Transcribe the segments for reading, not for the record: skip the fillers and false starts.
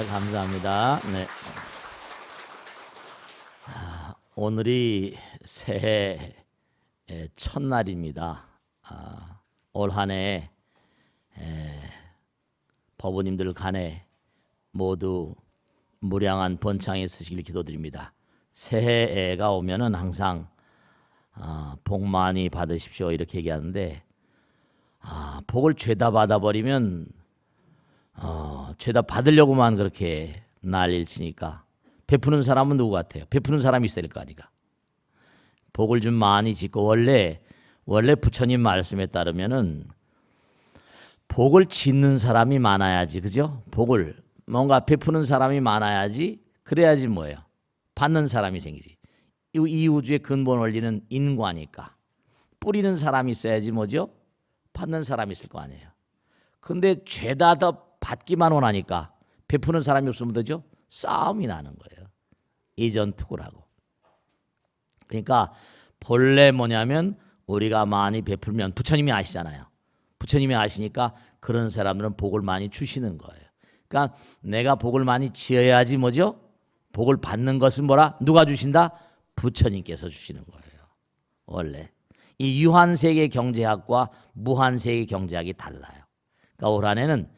네, 감사합니다. 네. 오늘이 새해 첫날입니다. 올 한해 법우님들 간에 모두 무량한 번창에 쓰시길 기도드립니다. 새해가 오면은 항상 복 많이 받으십시오 이렇게 얘기하는데 복을 죄다 받아버리면 죄다 받으려고만 그렇게 난리를 치니까 베푸는 사람은 누구 같아요? 베푸는 사람이 있어야 될 거 아니까. 복을 좀 많이 짓고 원래 부처님 말씀에 따르면은 복을 짓는 사람이 많아야지, 그죠? 복을 뭔가 베푸는 사람이 많아야지, 그래야지 뭐예요? 받는 사람이 생기지. 이 우주의 근본 원리는 인과니까 뿌리는 사람이 있어야지 뭐죠? 받는 사람이 있을 거 아니에요. 근데 죄다 더 받기만 원하니까 베푸는 사람이 없으면 되죠? 싸움이 나는 거예요. 이전투구라고. 그러니까 본래 뭐냐면 우리가 많이 베풀면 부처님이 아시잖아요. 부처님이 아시니까 그런 사람들은 복을 많이 주시는 거예요. 그러니까 내가 복을 많이 지어야지 뭐죠? 복을 받는 것은 뭐라? 누가 주신다? 부처님께서 주시는 거예요. 원래 이 유한세계 경제학과 무한세계 경제학이 달라요. 그러니까 올 한해는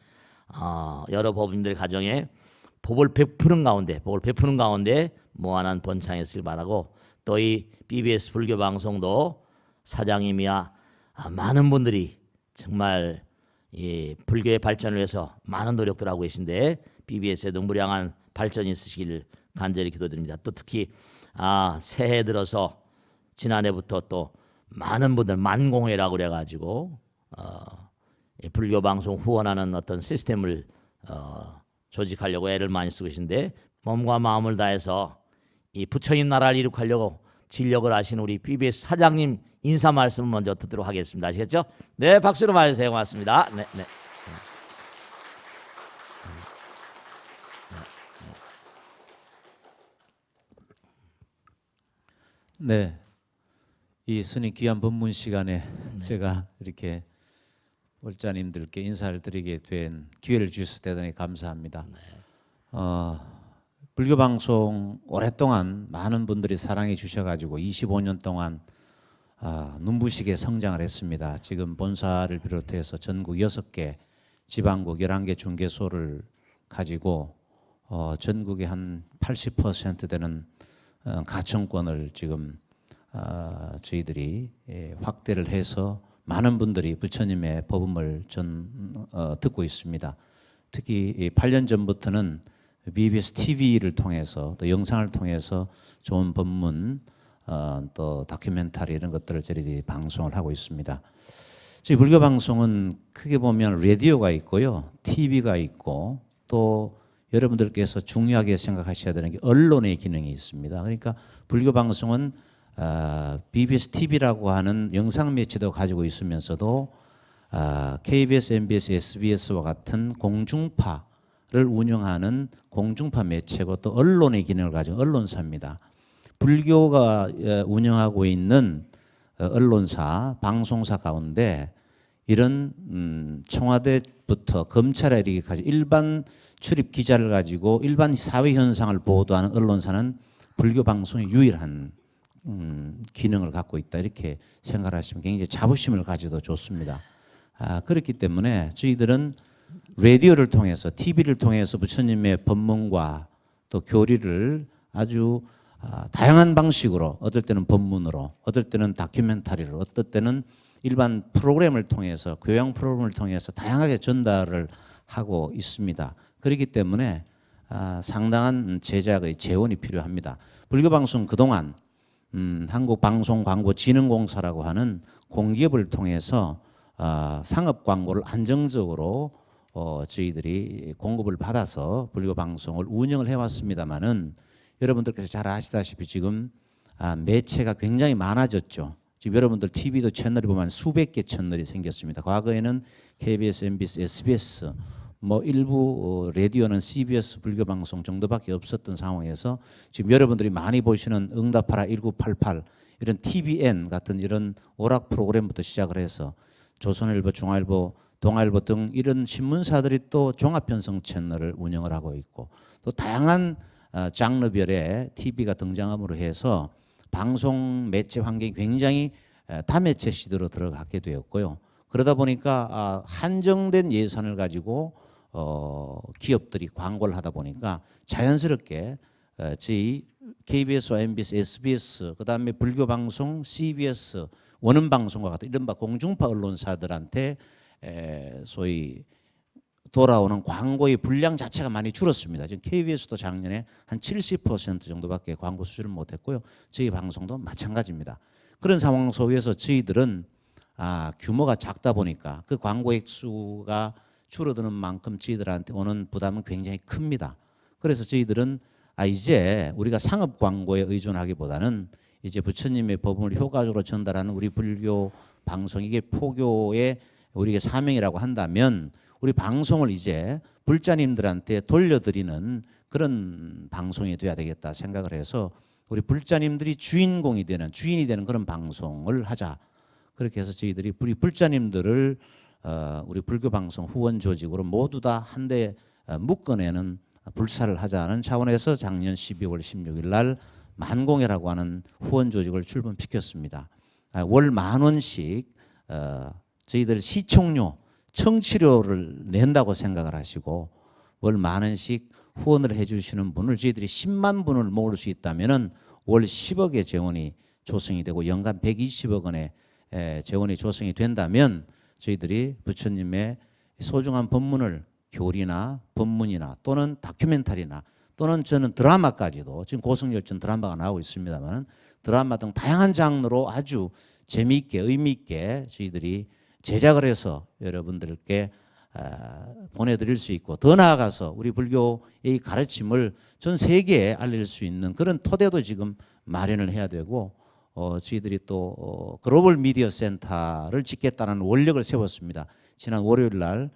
여러 법인들 가정에 복을 베푸는 가운데 무한한 번창했을 바라고, 또 이 BBS 불교 방송도 사장님이야 많은 분들이 정말 이 불교의 발전을 위해서 많은 노력들 하고 계신데 BBS에도 무량한 발전이 있으시길 간절히 기도드립니다. 또 특히 새해 들어서 지난해부터 또 많은 분들 만공회라고 그래가지고 불교 방송 후원하는 어떤 시스템을 조직하려고 애를 많이 쓰고 계신데, 몸과 마음을 다해서 이 부처님 나라를 이룩하려고 진력을 하신 우리 BBS 사장님 인사 말씀을 먼저 듣도록 하겠습니다. 아시겠죠? 네, 박수로 맞으세요. 고맙습니다. 네. 네, 이 스님 귀한 법문 시간에 제가 이렇게 월자님들께 인사를 드리게 된 기회를 주셔서 대단히 감사합니다. 불교 방송 오랫동안 많은 분들이 사랑해 주셔가지고 25년 동안 눈부시게 성장을 했습니다. 지금 본사를 비롯해서 전국 6개, 지방국 11개 중개소를 가지고 전국의 한 80% 되는 가청권을 지금 저희들이 확대를 해서 많은 분들이 부처님의 법음을 듣고 있습니다. 특히 8년 전부터는 BBS TV를 통해서 또 영상을 통해서 좋은 법문 또 다큐멘터리 이런 것들을 저희들이 방송을 하고 있습니다. 저희 불교 방송은 크게 보면 라디오가 있고요, TV가 있고, 또 여러분들께서 중요하게 생각하셔야 되는 게 언론의 기능이 있습니다. 그러니까 불교 방송은 BBS TV라고 하는 영상 매체도 가지고 있으면서도 KBS, MBS, SBS와 같은 공중파를 운영하는 공중파 매체고, 또 언론의 기능을 가진 언론사입니다. 불교가 운영하고 있는 언론사, 방송사 가운데 이런 청와대부터 검찰에 이르기까지 일반 출입 기자를 가지고 일반 사회 현상을 보도하는 언론사는 불교 방송이 유일한 기능을 갖고 있다, 이렇게 생각하시면 굉장히 자부심을 가져도 좋습니다. 그렇기 때문에 저희들은 라디오를 통해서, TV를 통해서 부처님의 법문과 또 교리를 아주 다양한 방식으로, 어떨 때는 법문으로, 어떨 때는 다큐멘터리로, 어떨 때는 일반 프로그램을 통해서, 교양 프로그램을 통해서 다양하게 전달을 하고 있습니다. 그렇기 때문에 상당한 제작의 재원이 필요합니다. 불교방송 그동안 한국방송광고진흥공사라고 하는 공기업을 통해서 상업 광고를 안정적으로 저희들이 공급을 받아서 불교 방송을 운영을 해왔습니다만은, 여러분들께서 잘 아시다시피 지금 매체가 굉장히 많아졌죠. 지금 여러분들 TV도 채널이 보면 수백 개 채널이 생겼습니다. 과거에는 KBS, MBC, SBS, 뭐 일부 라디오는 CBS 불교 방송 정도밖에 없었던 상황에서 지금 여러분들이 많이 보시는 응답하라 1988 이런 TVN 같은 이런 오락 프로그램부터 시작을 해서 조선일보, 중앙일보, 동아일보 등 이런 신문사들이 또 종합편성 채널을 운영을 하고 있고 또 다양한 장르별의 TV가 등장함으로 해서 방송 매체 환경이 굉장히 다매체 시대로 들어가게 되었고요. 그러다 보니까 한정된 예산을 가지고 기업들이 광고를 하다 보니까 자연스럽게 저희 KBS와 MBS, SBS, 그다음에 불교 방송, CBS, 원음 방송과 같은 이른바 공중파 언론사들한테 소위 돌아오는 광고의 분량 자체가 많이 줄었습니다. 지금 KBS도 작년에 한 70% 정도밖에 광고 수주를 못했고요. 저희 방송도 마찬가지입니다. 그런 상황 속에서 저희들은 규모가 작다 보니까 그 광고액 수가 줄어드는 만큼 저희들한테 오는 부담은 굉장히 큽니다. 그래서 저희들은 이제 우리가 상업 광고에 의존하기보다는 이제 부처님의 법문을 효과적으로 전달하는 우리 불교 방송, 이게 포교의 우리의 사명이라고 한다면 우리 방송을 이제 불자님들한테 돌려드리는 그런 방송이 돼야 되겠다 생각을 해서 우리 불자님들이 주인이 되는 그런 방송을 하자. 그렇게 해서 저희들이 우리 불자님들을 우리 불교 방송 후원 조직으로 모두 다 한데 묶어내는 불사를 하자는 차원에서 작년 12월 16일 날 만공회라고 하는 후원 조직을 출범시켰습니다. 월 10,000원씩 저희들 시청료, 청취료를 낸다고 생각을 하시고 월 10,000원씩 후원을 해주시는 분을 저희들이 10만 분을 모을 수 있다면은 월 10억의 재원이 조성이 되고 연간 120억 원의 재원이 조성이 된다면 저희들이 부처님의 소중한 법문을 교리나 법문이나 또는 다큐멘터리나 또는 저는 드라마까지도 지금 고성열전 드라마가 나오고 있습니다만 드라마 등 다양한 장르로 아주 재미있게 의미 있게 저희들이 제작을 해서 여러분들께 보내드릴 수 있고 더 나아가서 우리 불교의 가르침을 전 세계에 알릴 수 있는 그런 토대도 지금 마련을 해야 되고 저희들이 또 글로벌 미디어 센터를 짓겠다는 원력을 세웠습니다. 지난 월요일 날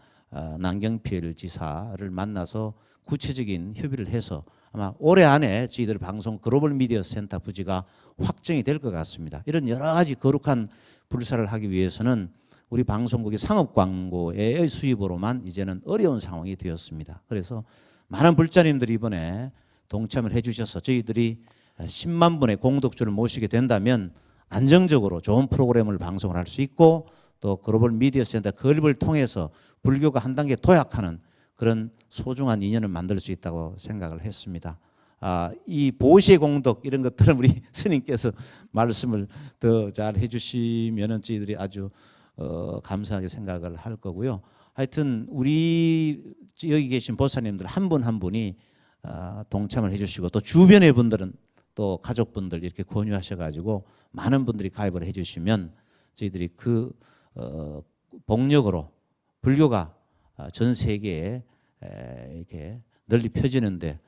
남경필 지사를 만나서 구체적인 협의를 해서 아마 올해 안에 저희들 방송 글로벌 미디어 센터 부지가 확정이 될 것 같습니다. 이런 여러 가지 거룩한 불사를 하기 위해서는 우리 방송국이 상업 광고의 수입으로만 이제는 어려운 상황이 되었습니다. 그래서 많은 불자님들이 이번에 동참을 해주셔서 저희들이 10만 분의 공덕주를 모시게 된다면 안정적으로 좋은 프로그램을 방송을 할 수 있고 또 글로벌 미디어 센터 건립을 통해서 불교가 한 단계 도약하는 그런 소중한 인연을 만들 수 있다고 생각을 했습니다. 이 보시의 공덕 이런 것들은 우리 스님께서 말씀을 더 잘 해주시면은 저희들이 아주 감사하게 생각을 할 거고요. 하여튼 우리 여기 계신 보사님들 한 분 한 분이 동참을 해주시고 또 주변의 분들은 또 가족분들 이렇게 권유하셔가지고 많은 분들이 가입을 해주시면 저희들이 그 복력으로 불교가 전 세계에 이렇게 널리 펴지는데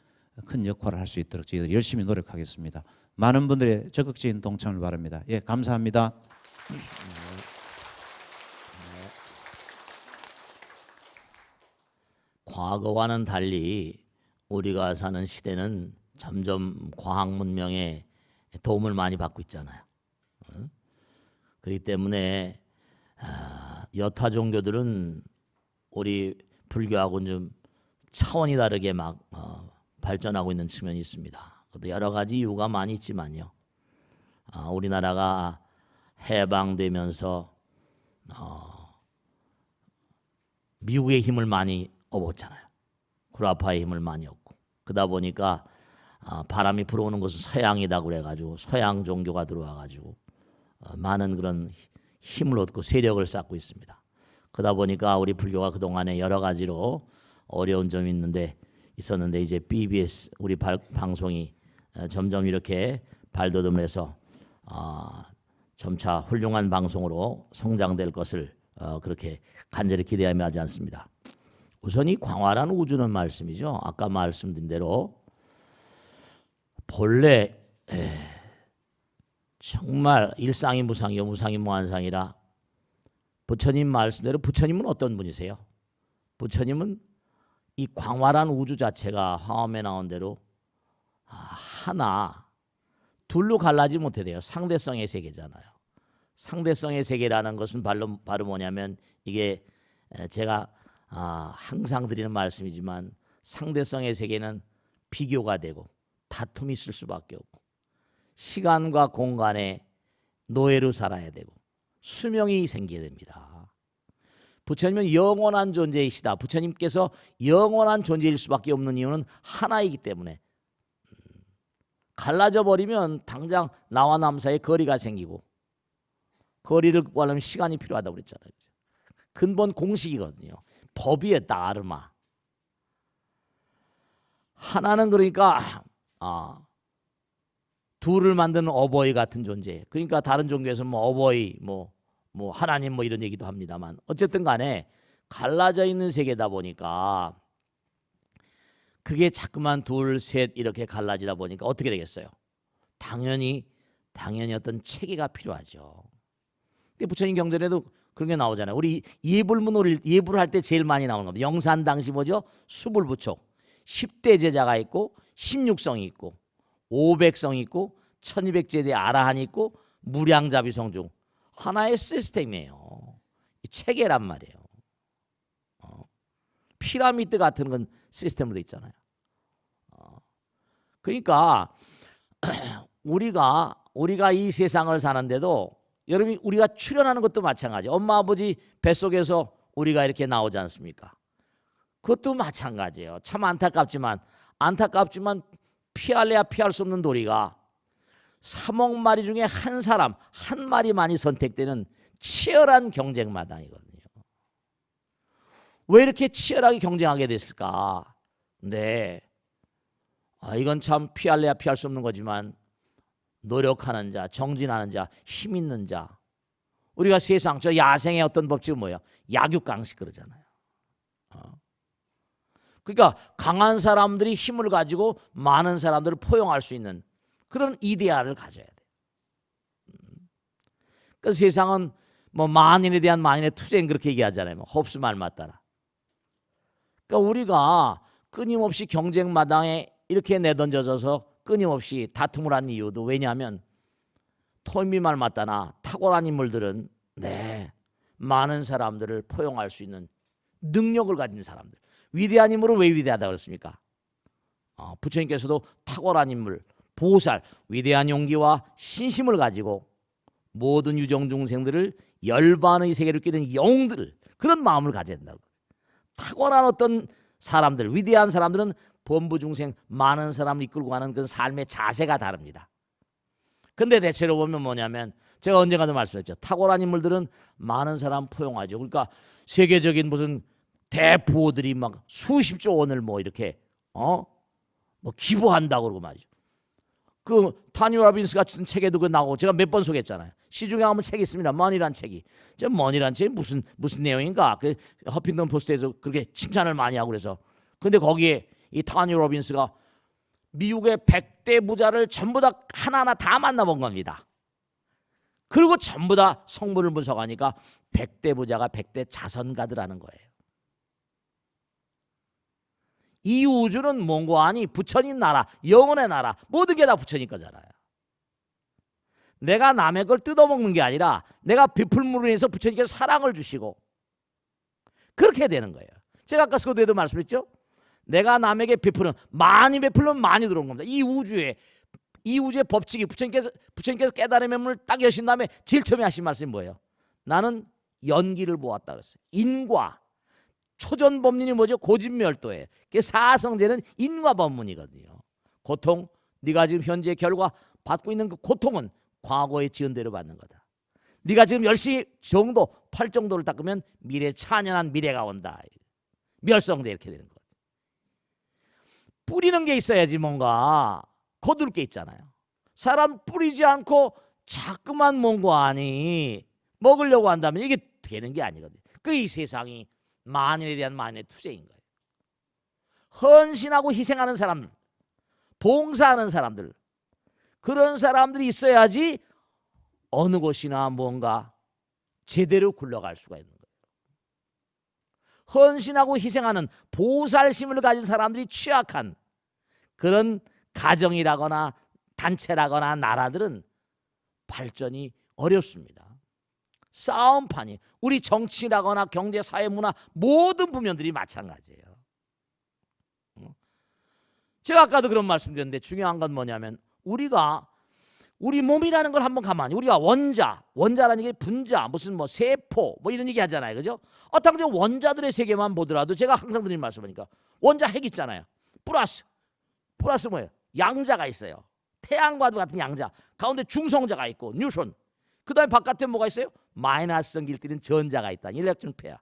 큰 역할을 할 수 있도록 저희들이 열심히 노력하겠습니다. 많은 분들의 적극적인 동참을 바랍니다. 예, 감사합니다. 과거와는 달리 우리가 사는 시대는 점점 과학 문명에 도움을 많이 받고 있잖아요. 그렇기 때문에 여타 종교들은 우리 불교하고는 좀 차원이 다르게 막 발전하고 있는 측면이 있습니다. 또 여러 가지 이유가 많이 있지만요. 우리나라가 해방되면서 미국의 힘을 많이 얻었잖아요. 구라파의 힘을 많이 얻고 그러다 보니까 바람이 불어오는 것은 서양이다 그래가지고 서양 종교가 들어와가지고 많은 그런 힘을 얻고 세력을 쌓고 있습니다. 그러다 보니까 우리 불교가 그동안에 여러 가지로 어려운 점이 있었는데 이제 BBS 우리 방송이 점점 이렇게 발돋움을 해서 점차 훌륭한 방송으로 성장될 것을 그렇게 간절히 기대하며 하지 않습니다. 우선 이 광활한 우주는 말씀이죠. 아까 말씀드린 대로 본래 정말 일상이 무상이요 무상이 무한상이라 부처님 말씀대로 부처님은 어떤 분이세요? 부처님은 이 광활한 우주 자체가 화엄에 나온 대로 하나 둘로 갈라지 못해요. 상대성의 세계잖아요. 상대성의 세계라는 것은 바로 뭐냐면 이게 제가 항상 드리는 말씀이지만 상대성의 세계는 비교가 되고 다툼이 있을 수밖에 없고 시간과 공간의 노예로 살아야 되고 수명이 생겨야 됩니다. 부처님은 영원한 존재이시다. 부처님께서 영원한 존재일 수밖에 없는 이유는 하나이기 때문에 갈라져 버리면 당장 나와 남 사이에 거리가 생기고 거리를 구하려면 시간이 필요하다고 그랬잖아요. 근본 공식이거든요. 법이에요. 따르마. 하나는 그러니까 둘을 만드는 어버이 같은 존재. 그러니까 다른 종교에서 뭐 어버이 뭐 하나님 뭐 이런 얘기도 합니다만 어쨌든 간에 갈라져 있는 세계다 보니까 그게 자꾸만 둘, 셋 이렇게 갈라지다 보니까 어떻게 되겠어요? 당연히 어떤 체계가 필요하죠. 근데 부처님 경전에도 그런 게 나오잖아요. 우리 예불을 할 때 제일 많이 나오는 겁니다. 영산 당시 뭐죠? 수불부촉. 10대 제자가 있고 16성이 있고 500성이 있고 1200제대 아라한이 있고 무량자비성중. 하나의 시스템이에요. 체계란 말이에요. 피라미드 같은 건 시스템으로 돼 있잖아요. 그러니까 우리가 이 세상을 사는데도 여러분이 우리가 출현하는 것도 마찬가지. 엄마 아버지 뱃속에서 우리가 이렇게 나오지 않습니까? 그것도 마찬가지예요. 참 안타깝지만 피할래야 피할 수 없는 도리가 3억 마리 중에 한 마리만이 선택되는 치열한 경쟁 마당이거든요. 왜 이렇게 치열하게 경쟁하게 됐을까? 네, 이건 참 피할래야 피할 수 없는 거지만 노력하는 자, 정진하는 자, 힘 있는 자. 우리가 세상 저 야생의 어떤 법칙은 뭐예요? 약육강식 그러잖아요. 그러니까 강한 사람들이 힘을 가지고 많은 사람들을 포용할 수 있는 그런 이데아를 가져야 돼요. 그래서 세상은 뭐 만인에 대한 만인의 투쟁 그렇게 얘기하잖아요. 뭐 홉스 말 맞따라. 그러니까 우리가 끊임없이 경쟁 마당에 이렇게 내던져져서 끊임없이 다툼을 한 이유도 왜냐하면 토인비 말 맞다나 탁월한 인물들은 많은 사람들을 포용할 수 있는 능력을 가진 사람들. 위대한 인물은 왜 위대하다 그랬습니까? 부처님께서도 탁월한 인물, 보살, 위대한 용기와 신심을 가지고 모든 유정 중생들을 열반의 세계로 끼는 영웅들 그런 마음을 가져야 된다고. 탁월한 어떤 사람들, 위대한 사람들은 범부 중생 많은 사람을 이끌고 가는 그 삶의 자세가 다릅니다. 근데 대체로 보면 뭐냐면 제가 언젠가도 말씀했죠. 탁월한 인물들은 많은 사람 포용하죠. 그러니까 세계적인 무슨 대부호들이 막 수십조 원을 뭐 이렇게 뭐 기부한다고 그러고 말이죠. 그 타니 로빈스 같은 책에도 그 나오고 제가 몇 번 소개했잖아요. 시중에 한번 책이 있습니다. 머니란 책이. 저 머니란 책이 무슨 내용인가? 그 허핑턴 포스트에서 그렇게 칭찬을 많이 하고 그래서 근데 거기에 이 타니 로빈스가 미국의 100대 부자를 전부 다 하나하나 다 만나본 겁니다. 그리고 전부 다 성분을 분석하니까 100대 부자가 100대 자선가들하는 거예요. 이 우주는 뭔고 아니 부처님 나라, 영혼의 나라 모든 게 다 부처님 거잖아요. 내가 남의 걸 뜯어먹는 게 아니라 내가 베풀므로 인해서 부처님께서 사랑을 주시고 그렇게 되는 거예요. 제가 아까 서두에도 말씀했죠. 내가 남에게 베푸는 많이 베풀면 많이 들어온 겁니다. 이 우주의 법칙이 부처님께서 깨달음의 문을 딱 여신 다음에 제일 처음에 하신 말씀이 뭐예요? 나는 연기를 보았다 그랬어요. 인과 초전법문이 뭐죠? 고진멸도예요. 사성제는 인과법문이거든요. 고통, 네가 지금 현재 결과 받고 있는 그 고통은 과거에 지은 대로 받는 거다. 네가 지금 10시 정도, 8 정도를 닦으면 찬연한 미래가 온다. 멸성제 이렇게 되는 거죠. 뿌리는 게 있어야지 뭔가 거둘 게 있잖아요. 사람 뿌리지 않고 자꾸만 뭔고 아니 먹으려고 한다면 이게 되는 게 아니거든요. 이 세상이 만인에 대한 만인의 투쟁인 거예요. 헌신하고 희생하는 사람들, 봉사하는 사람들, 그런 사람들이 있어야지 어느 곳이나 뭔가 제대로 굴러갈 수가 있는 거예요. 헌신하고 희생하는 보살심을 가진 사람들이 취약한 그런 가정이라거나 단체라거나 나라들은 발전이 어렵습니다. 싸움판이. 우리 정치라거나 경제, 사회, 문화 모든 부면들이 마찬가지예요. 제가 아까도 그런 말씀드렸는데 중요한 건 뭐냐면 우리가 우리 몸이라는 걸 한번 가만히 우리가 원자라는 게 분자, 무슨 뭐 세포 뭐 이런 얘기 하잖아요. 그죠? 어떤 원자들의 세계만 보더라도 제가 항상 드리는 말씀이니까 원자 핵 있잖아요. 플러스 뭐예요? 양자가 있어요. 태양과도 같은 양자. 가운데 중성자가 있고 뉴트론. 그다음에 바깥에 뭐가 있어요? 마이너스성 길들인 전자가 있다. 일렉트론 페어.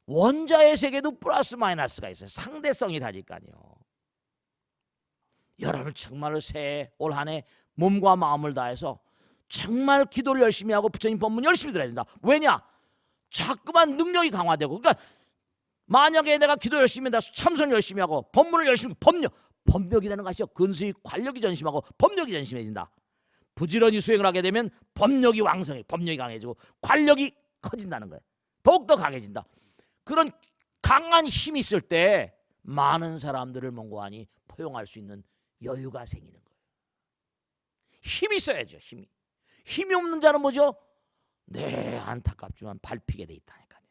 원자의 세계도 플러스 마이너스가 있어요. 상대성이 다니까요. 여러분 정말로 새해 올 한 해 몸과 마음을 다해서 정말 기도를 열심히 하고 부처님 법문 열심히 들어야 된다. 왜냐? 자꾸만 능력이 강화되고, 그러니까 만약에 내가 기도 열심히 한다, 참선 열심히 하고 법문을 열심히, 법력이라는 것이요, 근수히 관력이 전심하고 법력이 전심해진다. 부지런히 수행을 하게 되면 법력이 왕성해, 법력이 강해지고 관력이 커진다는 거예요. 더욱더 강해진다. 그런 강한 힘이 있을 때 많은 사람들을 몽고하니 포용할 수 있는 여유가 생기는 거예요. 힘이 있어야죠. 힘이 없는 자는 뭐죠? 네, 안타깝지만 밟히게 돼 있다니까요.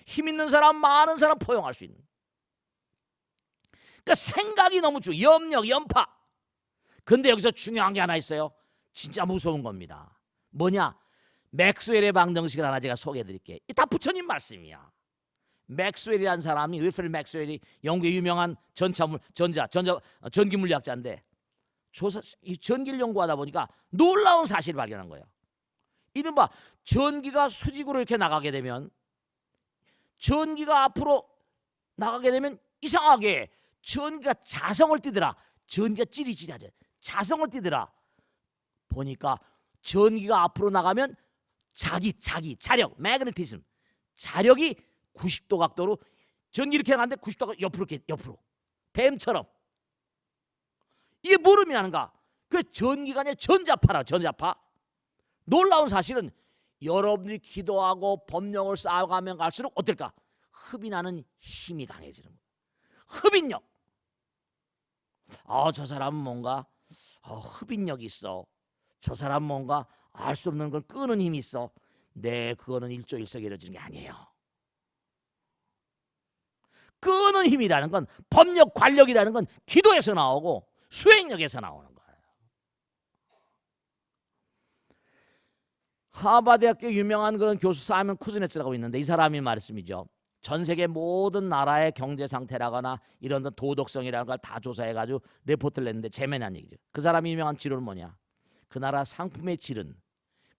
힘 있는 사람, 많은 사람 포용할 수 있는. 그러니까 생각이 너무 중요해요. 염력, 염파. 근데 여기서 중요한 게 하나 있어요. 진짜 무서운 겁니다. 뭐냐? 맥스웰의 방정식을 하나 제가 소개해드릴게요. 이 다 부처님 말씀이야. 맥스웰이라는 사람이, 윌프리드 맥스웰이 영국의 유명한 전기 물리학자인데, 이 전기를 연구하다 보니까 놀라운 사실을 발견한 거예요. 이른바 전기가 수직으로 이렇게 나가게 되면, 전기가 앞으로 나가게 되면 이상하게 전기가 자성을 띠더라. 전기가 찌리찌리하죠. 자성을 띠더라. 보니까 전기가 앞으로 나가면 자력, 매그네티즘, 자력이 90도 각도로, 전기 이렇게 나가는데 90도가 옆으로 뱀처럼. 이게 뭘 의미하는가? 그 전기가 아니라 전자파. 놀라운 사실은 여러분들이 기도하고 법령을 쌓아가면 갈수록 어떨까? 흡인하는 힘이 강해지는 거예요. 흡인력. 저 사람은 뭔가 흡인력이 있어. 저 사람은 뭔가 알 수 없는 걸 끄는 힘이 있어. 네, 그거는 일조일석이 이루어지는 게 아니에요. 끄는 힘이라는 건, 법력, 관력이라는 건 기도에서 나오고 수행력에서 나오는 거예요. 하버드대학교 유명한 그런 교수 사이먼 쿠즈네츠라고 있는데, 이 사람이 말씀이죠. 전 세계 모든 나라의 경제 상태라거나 이런 도덕성이라는 걸 다 조사해가지고 레포트를 냈는데 재미난 얘기죠. 그 사람이 유명한 지론은 뭐냐? 그 나라 상품의 질은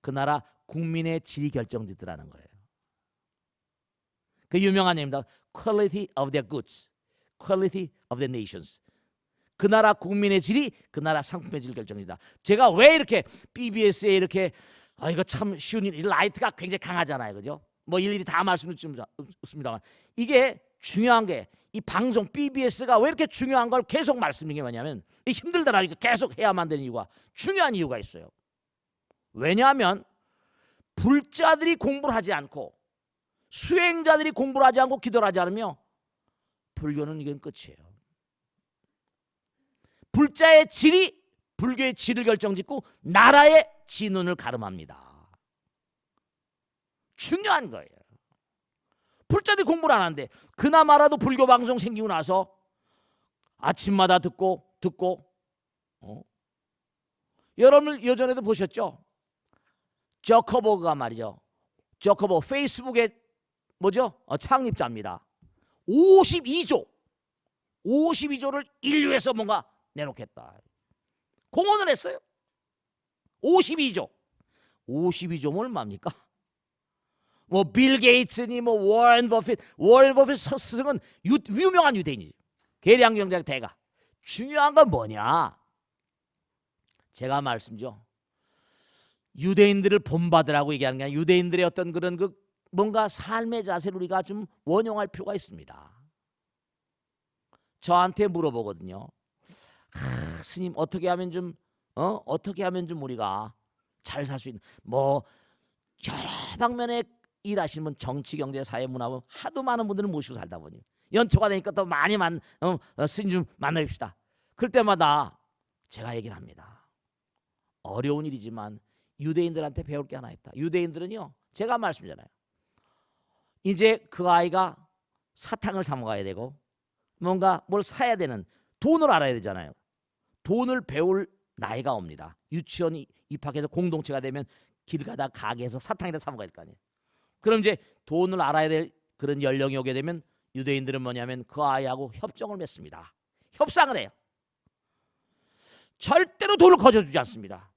그 나라 국민의 질이 결정짓더라는 거예요. 그 유명한 얘기입니다. Quality of their goods, quality of their nations. 그 나라 국민의 질이 그 나라 상품의 질을 결정짓다. 제가 왜 이렇게 BBS에 이렇게 이거 참 쉬운 일, 라이트가 굉장히 강하잖아요, 그죠? 뭐 일일이 다 말씀드렸습니다만, 이게 중요한 게, 이 방송 BBS가 왜 이렇게 중요한 걸 계속 말씀드리는 게 뭐냐면, 이 힘들더라니까 계속 해야만 되는 이유가, 중요한 이유가 있어요. 왜냐하면 불자들이 공부를 하지 않고 수행자들이 공부를 하지 않고 기도를 하지 않으며 불교는 이건 끝이에요. 불자의 질이 불교의 질을 결정짓고 나라의 진운을 가름합니다. 중요한 거예요. 불자들이 공부를 안 하는데, 그나마라도 불교 방송 생기고 나서 아침마다 듣고 여러분 예전에도 보셨죠? 저커버그가 말이죠. 저커버그 페이스북의 창립자입니다. 52조를 인류에서 뭔가 내놓겠다. 공헌을 했어요. 52조면 얼마입니까? 뭐 빌 게이츠니 뭐 워렌 버핏 스승은 유명한 유대인이죠. 계량 경제학 대가. 중요한 건 뭐냐? 제가 말씀죠. 유대인들을 본받으라고 얘기하는 게 아니라 유대인들의 어떤 그런 뭔가 삶의 자세를 우리가 좀 원용할 필요가 있습니다. 저한테 물어보거든요. 스님 어떻게 하면 좀 우리가 잘 살 수 있는, 뭐 여러 방면에 일하시는 정치, 경제, 사회, 문화 하도 많은 분들을 모시고 살다 보니 연초가 되니까 또 많이 스님 좀 만나봅시다. 그럴 때마다 제가 얘기를 합니다. 어려운 일이지만 유대인들한테 배울 게 하나 있다. 유대인들은요, 제가 말씀드리잖아요. 이제 그 아이가 사탕을 사 먹어야 되고 뭔가 뭘 사야 되는 돈을 알아야 되잖아요. 돈을 배울 나이가 옵니다. 유치원이 입학해서 공동체가 되면 길 가다 가게에서 사탕이나 사 먹어야 될 거 아니에요. 그럼 이제 돈을 알아야 될 그런 연령이 오게 되면 유대인들은 뭐냐면 그 아이하고 협정을 맺습니다. 협상을 해요. 절대로 돈을 거저주지 않습니다.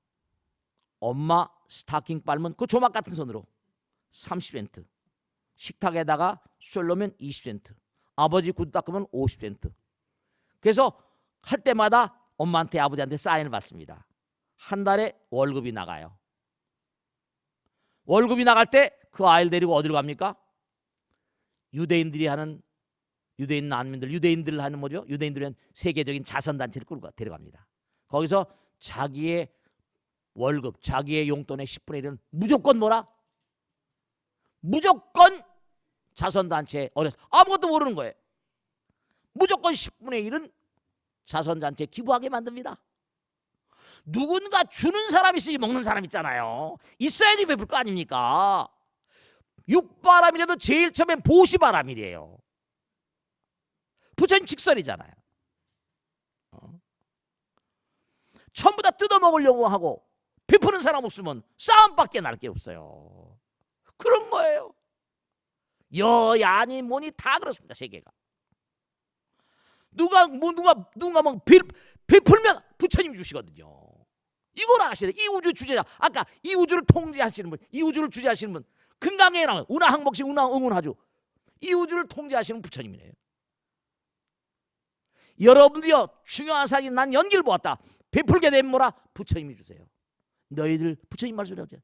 엄마 스타킹 빨면 그 조막 같은 손으로 30센트, 식탁에다가 술 넣으면 20센트, 아버지 구두 닦으면 50센트. 그래서 할 때마다 엄마한테 아버지한테 사인을 받습니다. 한 달에 월급이 나가요. 월급이 나갈 때 그 아이를 데리고 어디로 갑니까? 유대인들이 하는, 유대인 난민들, 유대인들을 하는 뭐죠? 유대인들이 하는 세계적인 자선단체를 끌고 데려갑니다. 거기서 자기의 월급, 자기의 용돈의 10분의 1은 무조건 뭐라? 무조건 자선단체에 어려서 아무것도 모르는 거예요. 무조건 10분의 1은 자선단체에 기부하게 만듭니다. 누군가 주는 사람 있으니 먹는 사람 있잖아요. 있어야지 베풀 거 아닙니까? 육바람이라도 제일 처음엔 보시바람이래요. 부처님 직설이잖아요. 전부 다 뜯어먹으려고 하고 베푸는 사람 없으면 싸움밖에 날 게 없어요. 그런 거예요. 여야니 뭐니 다 그렇습니다. 세계가. 누가 베풀면 부처님이 주시거든요. 이걸 아시네. 이 우주 주제자, 아까 이 우주를 통제하시는 분, 이 우주를 주재하시는 분, 금강에 나와요. 운하항복시 운하응운하주. 이 우주를 통제하시는 부처님이네요. 여러분들이요, 중요한 사실 난 연기를 보았다. 베풀게 되면 뭐라? 부처님이 주세요. 너희들 부처님 말씀을 하죠.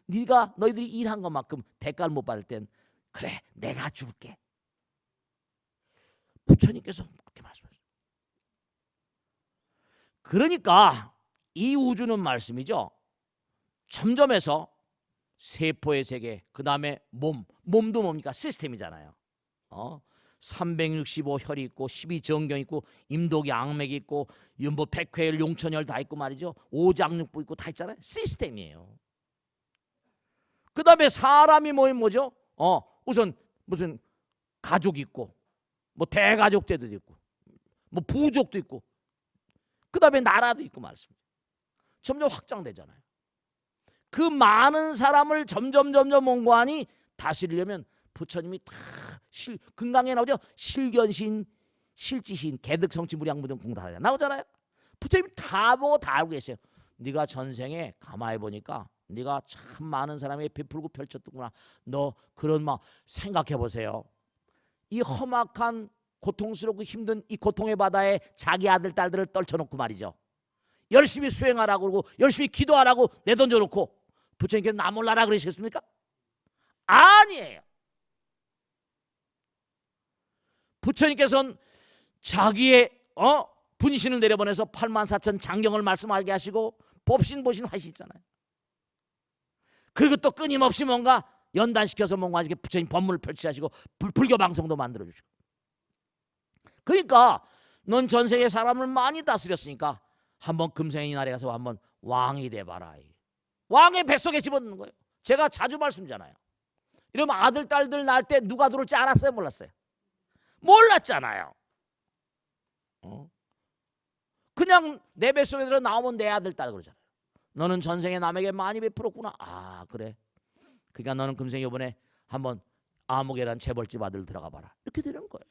네가 너희들이 일한 것만큼 대가를 못 받을 땐 그래 내가 줄게. 부처님께서 그렇게 말씀하셨어요. 그러니까 이 우주는 말씀이죠. 점점해서 세포의 세계, 그 다음에 몸도 뭡니까? 시스템이잖아요. 365 혈이 있고 12정경 있고 임독이 악맥이 있고 뭐 백회열 용천열 다 있고 말이죠. 오장육부 있고 다 있잖아요. 시스템이에요. 그 다음에 사람이 뭐죠? 우선 무슨 가족이 있고 뭐 대가족제도 있고 뭐 부족도 있고 그 다음에 나라도 있고 말씀입니다. 점점 확장되잖아요. 그 많은 사람을 점점 몽고하니 다스리려면 부처님이 다 금강에 나오죠. 실견신, 실지신, 개득성취무량무등 공달하자 나오잖아요. 부처님이 다 보고 다 알고 계세요. 네가 전생에 가만히 보니까 네가 참 많은 사람에게 베풀고 펼쳤더구나. 너 그런 막 생각해 보세요. 이 험악한 고통스럽고 힘든 이 고통의 바다에 자기 아들 딸들을 떨쳐놓고 말이죠. 열심히 수행하라고 그러고 열심히 기도하라고 내던져놓고 부처님께서 나 몰라라 그러셨습니까? 아니에요. 부처님께서는 자기의 분신을 내려보내서 84,000 장경을 말씀하게 하시고 법신보신 하시잖아요. 그리고 또 끊임없이 뭔가 연단시켜서 뭔가 이렇게 부처님 법문을 펼치시고 불교 방송도 만들어 주시고. 그러니까 넌 전생에 사람을 많이 다스렸으니까 한번 금생의 날에 가서 한번 왕이 돼봐라. 왕의 뱃속에 집어넣는 거예요. 제가 자주 말씀드리잖아요. 이러면 아들 딸들 낳을 때 누가 들어올지 알았어요? 몰랐어요? 몰랐잖아요. 그냥 내 뱃속에 들어 나오면 내 아들 딸 그러잖아요. 너는 전생에 남에게 많이 베풀었구나. 아 그래. 그러니까 너는 금생 이번에 한번 아무개란 재벌집 아들 들어가 봐라. 이렇게 되는 거예요.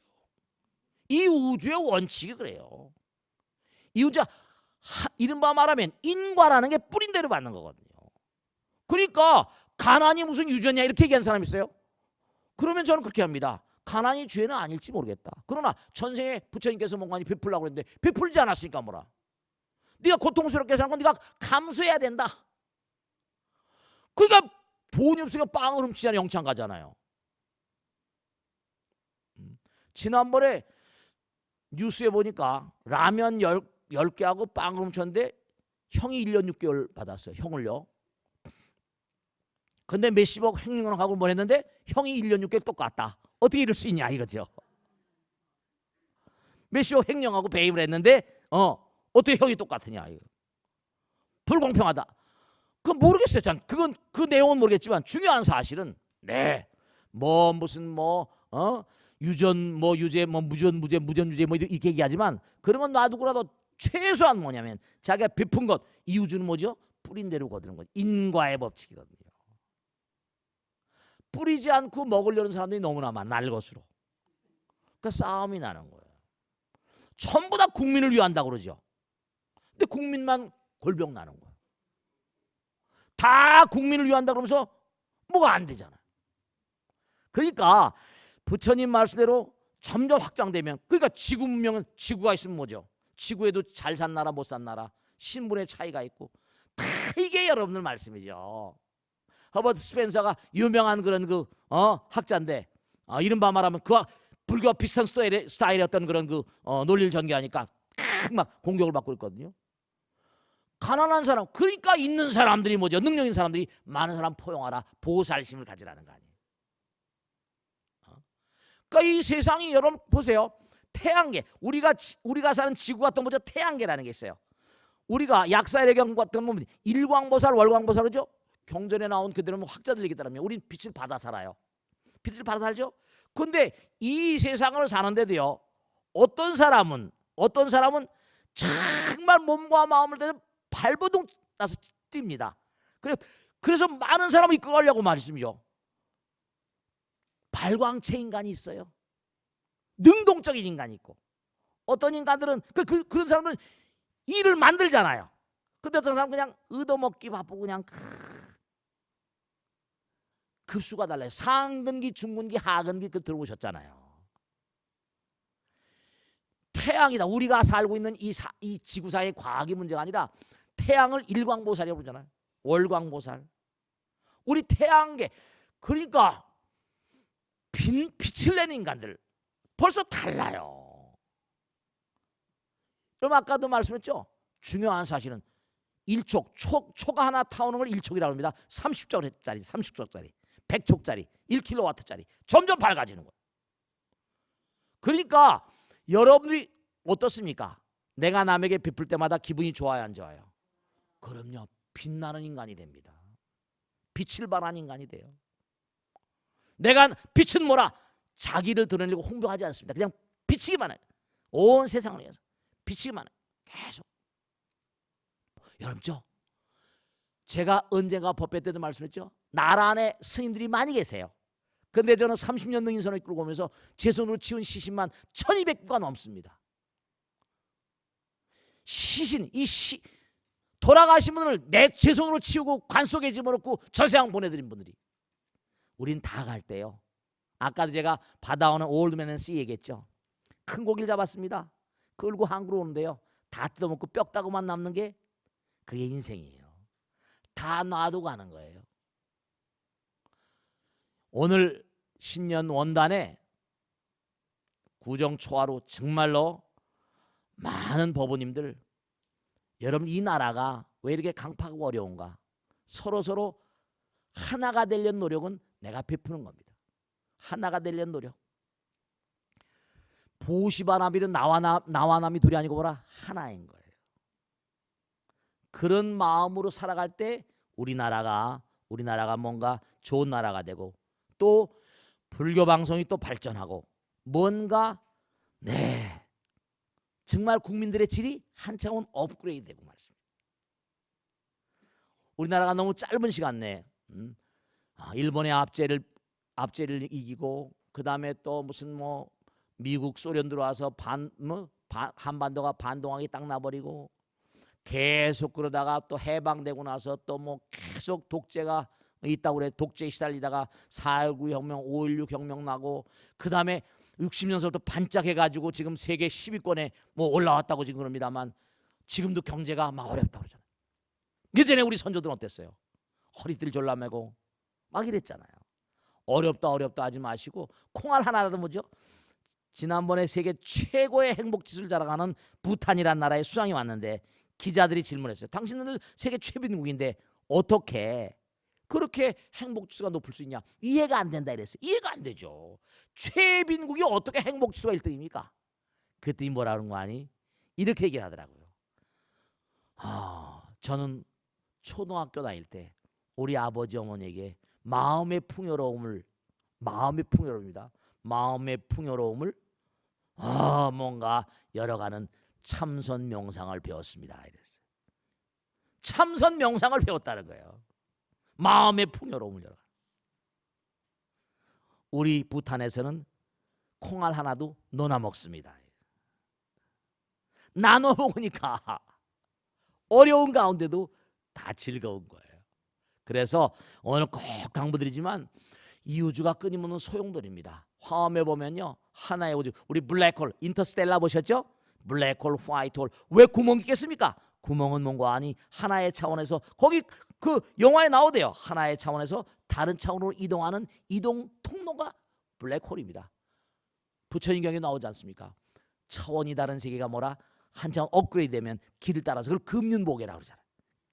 이 우주의 원칙이 그래요. 이 우주가 이른바 말하면 인과라는 게 뿌린 대로 받는 거거든요. 그러니까 가난이 무슨 유전이냐 이렇게 얘기하는 사람 있어요? 그러면 저는 그렇게 합니다. 가난이 죄는 아닐지 모르겠다. 그러나 전생에 부처님께서 뭔가 베풀라고 그랬는데 베풀지 않았으니까 뭐라. 네가 고통스럽게 사는 건 네가 감수해야 된다. 그러니까 돈이 없으니까 빵을 훔치자는 영창 가잖아요. 지난번에 뉴스에 보니까 라면 10개하고 빵을 훔쳤는데 형이 1년 6개월 받았어요. 형을요. 근데 몇십억 횡령을 하고 뭘 했는데 형이 1년 6개월 똑같다. 어떻게 이럴 수 있냐 이거죠. 몇십억 횡령하고 배임을 했는데 어떻게 형이 똑같으냐 이거. 불공평하다. 그건 모르겠어요. 전 그건 그 내용은 모르겠지만 중요한 사실은 뭐 무슨 유전 유죄 무전 무죄 무전 유죄 이렇게 얘기하지만 그런 건 놔두고라도 최소한 뭐냐면 자기가 베푼 것 이유주는 뭐죠? 뿌린 대로 거두는 거죠. 인과의 법칙이거든요. 뿌리지 않고 먹으려는 사람들이 너무나 많아. 날 것으로. 그러니까 싸움이 나는 거예요. 전부 다 국민을 위한다고 그러죠. 근데 국민만 골병 나는 거예요. 다 국민을 위한다 그러면서 뭐가 안 되잖아요. 그러니까 부처님 말씀대로 점점 확장되면 그러니까 지구 문명은 지구가 있으면 뭐죠? 지구에도 잘 산 나라 못 산 나라 신분의 차이가 있고 다 이게 여러분들 말씀이죠. 허버트 스펜서가 유명한 그런 학자인데 이른바 말하면 그 불교와 비슷한 스타일이었던 그런 논리를 전개하니까 막 공격을 받고 있거든요. 가난한 사람 그러니까 있는 사람들이 뭐죠? 능력 있는 사람들이 많은 사람 포용하라 보살심을 가지라는 거 아니에요. 그러니까 이 세상이 여러분 보세요. 태양계 우리가 사는 지구 같은 거죠. 태양계라는 게 있어요. 우리가 약사의경 같은 거 보면 일광보살 월광보살 그죠? 경전에 나온 그대로 학자들 얘기 따르면 우린 빛을 받아 살아요. 빛을 받아 살죠. 근데 이 세상을 사는데도요. 어떤 사람은 정말 몸과 마음을 대서 발버둥 나서 뜁니다. 그래서 많은 사람을 이끌어가려고 말씀이죠. 발광체 인간이 있어요. 능동적인 인간이 있고 어떤 인간들은 그런 사람은 일을 만들잖아요. 근데 어떤 사람은 그냥 얻어먹기 바쁘고 그냥 급수가 달라요. 상근기, 중근기, 하근기 들어보셨잖아요. 태양이다. 우리가 살고 있는 이 지구상의 과학의 문제가 아니라 태양을 일광보살이라고 그러잖아요. 월광보살. 우리 태양계 그러니까 빛을 내는 인간들 벌써 달라요. 그럼 아까도 말씀했죠. 중요한 사실은 1촉 초가 하나 타오는 걸 1촉이라고 합니다. 30촉짜리 30촉짜리 100촉짜리 1kW짜리 점점 밝아지는 거예요. 그러니까 여러분들이 어떻습니까? 내가 남에게 베풀 때마다 기분이 좋아요 안 좋아요? 그럼요. 빛나는 인간이 됩니다. 빛을 발하는 인간이 돼요. 내가 빛은 뭐라? 자기를 드러내려고 홍보하지 않습니다. 그냥 비치기만 해요. 온 세상을 위해서 비치기만 해요. 계속. 여러분죠. 제가 언젠가 법회 때도 말씀했죠. 나라 안에 스님들이 많이 계세요. 근데 저는 30년 능인선을 이끌고 오면서 제 손으로 지은 시신만 1200구가 넘습니다. 시신, 돌아가신 분을 제 손으로 치우고 관 속에 집어넣고 절세상 보내드린 분들이. 우린 다 갈 때요. 아까도 제가 받아오는 올드맨 앤 씨 얘기했죠. 큰 고기를 잡았습니다. 끌고 항구로 오는데요. 다 뜯어먹고 뼈다구만 남는 게 그게 인생이에요. 다 놔두고 가는 거예요. 오늘 신년 원단에 구정초하로 정말로 많은 법원님들 여러분 이 나라가 왜 이렇게 강팍하고 어려운가? 서로 하나가 되려는 노력은 내가 베푸는 겁니다. 하나가 되려는 노력. 보시바나비는 나와 남이 둘이 아니고 뭐라 하나인 거예요. 그런 마음으로 살아갈 때 우리나라가 뭔가 좋은 나라가 되고 또 불교 방송이 또 발전하고 뭔가 정말 국민들의 질이 한 차원 업그레이드 되고 말습니다. 우리나라가 너무 짧은 시간 내에 일본의 압제를 이기고 그 다음에 또 무슨 미국 소련 들어와서 한반도가 반동하게 딱 나버리고 계속 그러다가 또 해방되고 나서 또 계속 독재가 있다고 그래. 독재에 시달리다가 4.19 혁명, 5.16 혁명 나고 그 다음에 60년서부터 반짝해가지고 지금 세계 10위권에 올라왔다고 지금 그럽니다만 지금도 경제가 막 어렵다고 그러잖아요. 예전에 우리 선조들은 어땠어요? 허리띠를 졸라매고 막 이랬잖아요. 어렵다 하지 마시고 콩알 하나라도 뭐죠? 지난번에 세계 최고의 행복지수를 자랑하는 부탄이라는 나라의 수상이 왔는데 기자들이 질문했어요. 당신들 세계 최빈국인데 어떻게 그렇게 행복지수가 높을 수 있냐? 이해가 안 된다 이랬어요. 이해가 안 되죠. 최빈국이 어떻게 행복지수가 1등입니까? 그랬더니 뭐라는 거 아니? 이렇게 얘기를 하더라고요. 저는 초등학교 다닐 때 우리 아버지 어머니에게 마음의 풍요로움입니다. 마음의 풍요로움을 뭔가 열어가는 참선 명상을 배웠습니다. 이랬어요. 참선 명상을 배웠다는 거예요. 마음의 풍요로움을 열어가는. 우리 부탄에서는 콩알 하나도 나눠 먹습니다. 나눠 먹으니까 어려운 가운데도 다 즐거운 거예요. 그래서 오늘 꼭 강조드리지만 이 우주가 끊임없는 소용돌이입니다. 화엄에 보면요, 하나의 우주, 우리 블랙홀, 인터스텔라 보셨죠? 블랙홀, 화이트홀. 왜 구멍이 있겠습니까? 구멍은 뭔가 아니 하나의 차원에서, 거기 그 영화에 나오대요. 하나의 차원에서 다른 차원으로 이동하는 이동 통로가 블랙홀입니다. 부처님 경에 나오지 않습니까? 차원이 다른 세계가 뭐라? 한 차원 업그레이드 되면 길을 따라서, 그걸 금륜보계라고 그러잖아요.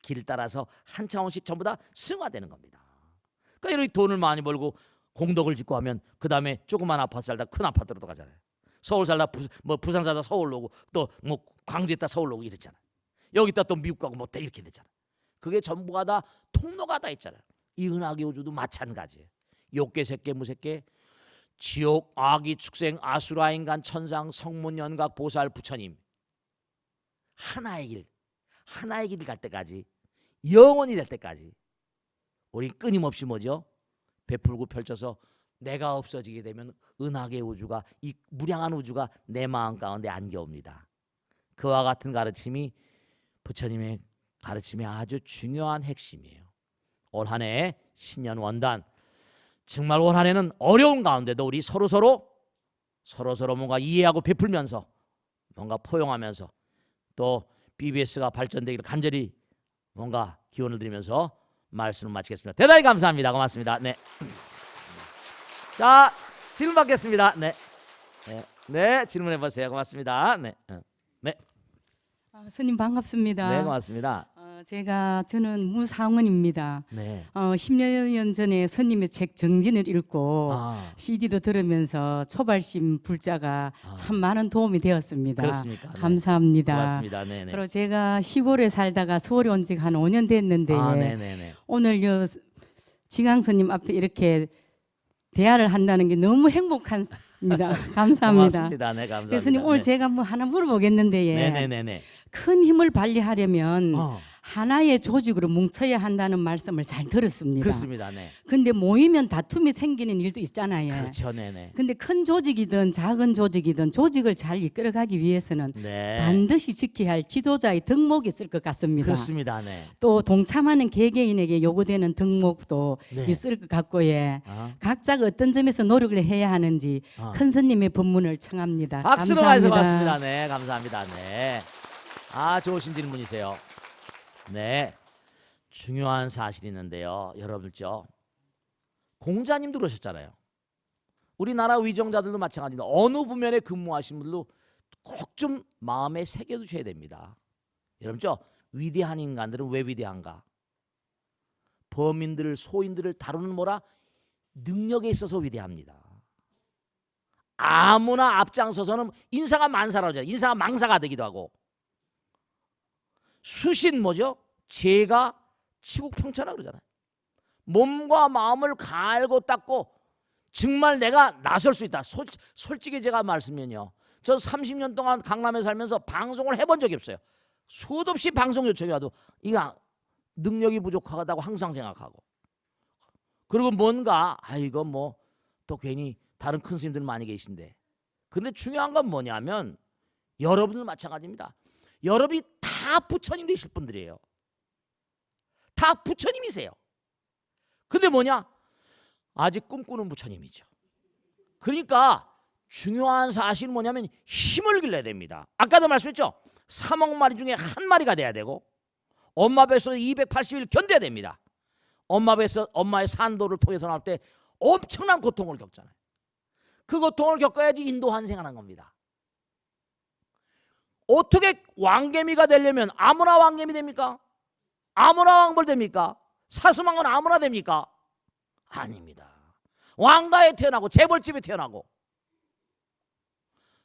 길을 따라서 한 차원씩 전부 다 승화되는 겁니다. 그러니까 이렇게 돈을 많이 벌고 공덕을 짓고 하면 그 다음에 조그만 아파트 살다 큰 아파트로 가잖아요. 서울 살다 부산 살다 서울로 오고, 또 뭐 광주 있다 서울로 오고 이랬잖아요. 여기 있다 또 미국 가고 뭐 이렇게 되잖아요. 그게 전부가 다 통로가 다 있잖아요. 이 은하계 우주도 마찬가지예요. 욕계, 색계, 무색계, 지옥, 아기, 축생, 아수라, 인간, 천상, 성문, 연각, 보살, 부처님, 하나의 길을 갈 때까지, 영원히 될 때까지 우리 끊임없이 뭐죠? 베풀고 펼쳐서 내가 없어지게 되면 은하계 우주가, 이 무량한 우주가 내 마음 가운데 안겨옵니다. 그와 같은 가르침이 부처님의 가르침의 아주 중요한 핵심이에요. 올 한 해 신년 원단, 정말 올 한 해는 어려운 가운데도 우리 서로서로 뭔가 이해하고 베풀면서, 뭔가 포용하면서, 또 BBS가 발전되기를 간절히 뭔가 기원을 드리면서 말씀을 마치겠습니다. 대단히 감사합니다. 고맙습니다. 네. 자, 질문 받겠습니다. 네. 네, 질문해 보세요. 고맙습니다. 네. 네. 스님 반갑습니다. 네, 고맙습니다. 저는 무상원입니다. 네. 10여 년 전에 스님의 책 정진을 읽고 CD도 들으면서 초발심 불자가 참 많은 도움이 되었습니다. 그렇습니까? 네. 감사합니다. 고맙습니다. 네, 네. 그리고 제가 시골에 살다가 서울에 온 지 한 5년 됐는데 네, 네, 네. 오늘 지강 스님 앞에 이렇게 대화를 한다는 게 너무 행복합니다. 감사합니다. 고맙습니다. 네, 감사합니다. 그래서 스님 오늘 네. 제가 뭐 하나 물어보겠는데 네, 네, 네, 네. 큰 힘을 발휘하려면 하나의 조직으로 뭉쳐야 한다는 말씀을 잘 들었습니다. 그렇습니다. 네. 근데 모이면 다툼이 생기는 일도 있잖아요. 그렇죠. 네, 네. 근데 큰 조직이든 작은 조직이든 조직을 잘 이끌어가기 위해서는 네. 반드시 지켜야 할 지도자의 덕목이 있을 것 같습니다. 그렇습니다. 네. 또 동참하는 개개인에게 요구되는 덕목도 네. 있을 것 같고, 각자가 어떤 점에서 노력을 해야 하는지 큰 스님의 법문을 청합니다. 박수로 감사합니다. 말씀하십니다. 네, 감사합니다. 네. 좋으신 질문이세요. 네, 중요한 사실이 있는데요. 여러분죠, 공자님도 그러셨잖아요. 우리나라 위정자들도 마찬가지입니다. 어느 부면에 근무하신 분들도 꼭 좀 마음에 새겨두셔야 됩니다. 여러분죠, 위대한 인간들은 왜 위대한가? 범인들을, 소인들을 다루는 뭐라? 능력에 있어서 위대합니다. 아무나 앞장서서는 인사가 만사라잖아요. 인사가 망사가 되기도 하고, 수신 뭐죠? 죄가 치국평천하 그러잖아요. 몸과 마음을 갈고 닦고 정말 내가 나설 수 있다. 솔직히 제가 말씀면요, 저 30년 동안 강남에 살면서 방송을 해본 적이 없어요. 수도 없이 방송 요청이 와도 이거 능력이 부족하다고 항상 생각하고, 그리고 뭔가 이거 뭐 또 괜히 다른 큰 스님들 많이 계신데, 그런데 중요한 건 뭐냐면 여러분들 마찬가지입니다. 여러분이 다 부처님 되실 분들이에요. 다 부처님이세요. 근데 뭐냐? 아직 꿈꾸는 부처님이죠. 그러니까 중요한 사실은 뭐냐면 힘을 길러야 됩니다. 아까도 말씀했죠. 3억 마리 중에 한 마리가 돼야 되고, 엄마 뱃속에 280일 견뎌야 됩니다. 엄마의 산도를 통해서 나올 때 엄청난 고통을 겪잖아요. 그 고통을 겪어야지 인도 환생하는 겁니다. 어떻게 왕개미가 되려면 아무나 왕개미 됩니까? 아무나 왕벌 됩니까? 사슴왕은 아무나 됩니까? 아닙니다. 왕가에 태어나고 재벌집에 태어나고,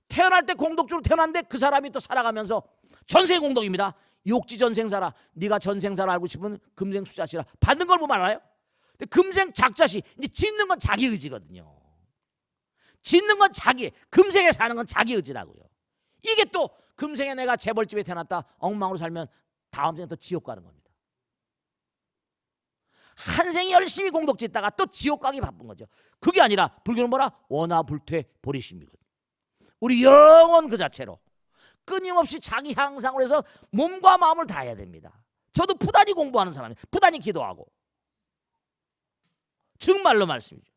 태어날 때 공덕주로 태어났는데 그 사람이 또 살아가면서 전세 공덕입니다. 욕지 전생사라. 네가 전생사를 알고 싶으면 금생 수자시라. 받는 걸 보면 알아요. 근데 금생 작자시. 이제 짓는 건 자기 의지거든요. 짓는 건 자기, 금생에 사는 건 자기 의지라고요. 이게 또 금생에 내가 재벌집에 태어났다 엉망으로 살면 다음 생에 또 지옥 가는 겁니다. 한 생이 열심히 공덕 짓다가 또 지옥 가기 바쁜 거죠. 그게 아니라 불교는 뭐라? 원화불퇴 보리심이거든요. 우리 영원 그 자체로 끊임없이 자기 향상을 해서 몸과 마음을 다해야 됩니다. 저도 부단히 공부하는 사람이에요. 부단히 기도하고. 정말로 말씀이죠.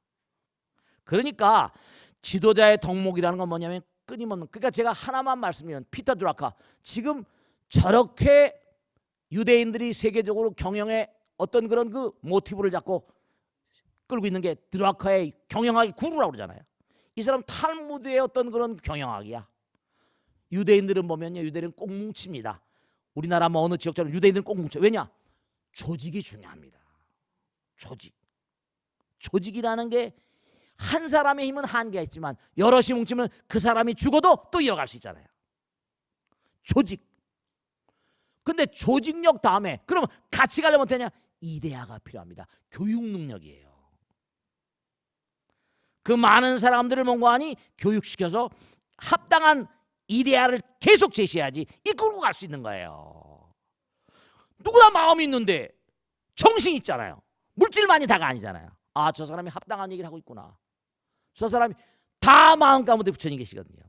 그러니까 지도자의 덕목이라는 건 뭐냐면 끊임없는, 그러니까 제가 하나만 말씀드리면 피터 드라카, 지금 저렇게 유대인들이 세계적으로 경영의 어떤 그런 그 모티브를 잡고 끌고 있는 게 드라카의 경영학의 구루라고 그러잖아요. 이 사람 탈무드의 어떤 그런 경영학이야. 유대인들은 보면요, 유대인은 꼭 뭉칩니다. 우리나라 뭐 어느 지역처럼 유대인들은 꼭 뭉쳐. 왜냐? 조직이 중요합니다. 조직이라는 게 한 사람의 힘은 한계가 있지만 여럿이 뭉치면 그 사람이 죽어도 또 이어갈 수 있잖아요. 조직. 근데 조직력 다음에 그러면 같이 가려면 어떠냐? 이데아가 필요합니다. 교육 능력이에요. 그 많은 사람들을 뭔가하니 교육시켜서 합당한 이데아를 계속 제시해야지 이끌고 갈 수 있는 거예요. 누구나 마음이 있는데 정신이 있잖아요. 물질만이 다가 아니잖아요. 아, 저 사람이 합당한 얘기를 하고 있구나. 저 사람이 다 마음 가운데 부처님 계시거든요.